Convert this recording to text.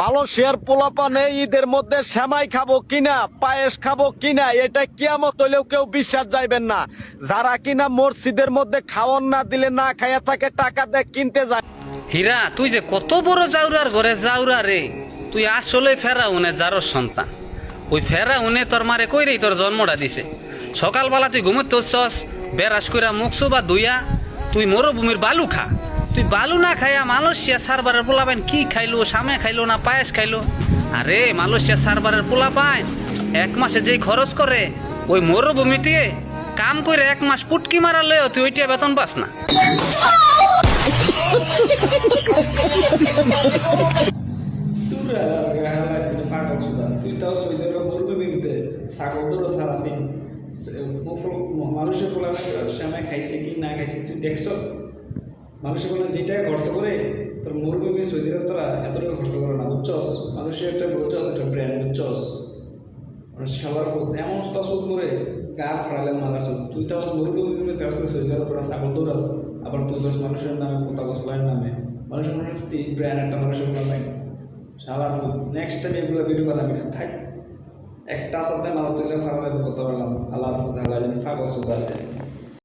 মালয়েশিয়ার পোলাপানে ঈদের মধ্যে সেমাই খাবো কিনা পায়েস খাবো কিনা এটা কিয়ামত হইলেও কেউ বিশ্বাস যাইবেন না। যারা কিনা মসজিদের মধ্যে খাওয়ান না দিলে না খাইয়া থাকে টাকা দিয়ে কিনতে যায়। হীরা, তুই যে কত বড় জাউরার ঘরে জাউরা রে, তুই আসলে ফেরাউনে যারো সন্তান। ওই ফেরাউনে তোর মারে কইরেই তোর জন্মটা দিছে। সকালবেলা তুই ঘুমোতে হচ্ছস, বেরাস কইরা মুখ সুবা ধুইয়া তুই মরুভূমির বালু খা। তুই বালু না খাইয়া মালয়েশিয়া সার্ভারের পোলাপাইন কি খাইলো, সামে খাইলো না পায়েস খাইলো? আরে মালয়েশিয়া সার্ভারের পোলাপাইন 1 মাসে যেই খরচ করে ওই মরুভূমিতে কাম করে 1 মাস পুটকি মারালেও তুই ওইটা বেতন পাস না। তুই তাও সৌদি আরব মরুভূমিতে ছাগল ধরো সারাদিন মানুষের বলে শ্যামায় খাইছে কি না খাইছে তুই দেখছ? মানুষের বলে যেটাই খরচ করে তোর মরুভূমি সৌদি আরব তোরা এত টাকা খরচ করে না, বুঝছস? মানুষের একটা বুঝছস, একটা ব্র্যান্ড, বুঝছস? সবার এমন সুদ মরে গা ফাড়ালেন মানুষ। তুই তো মরুভূমির কাজ করে সৌদি আরব তোরা ছাগল দৌড়াস, আবার তুই বস মানুষের নামে কোথা বসলার নামে মানুষের মনে ব্র্যান্ড একটা মানুষের নাই সালার। নেক্সট টাইম এগুলো ভিডিও বানাবি না, থাক। একটা সাথে মালা তুললে ফাড়া লাগবে, করতে পারলাম আল্লাহ ফাগল সুদার।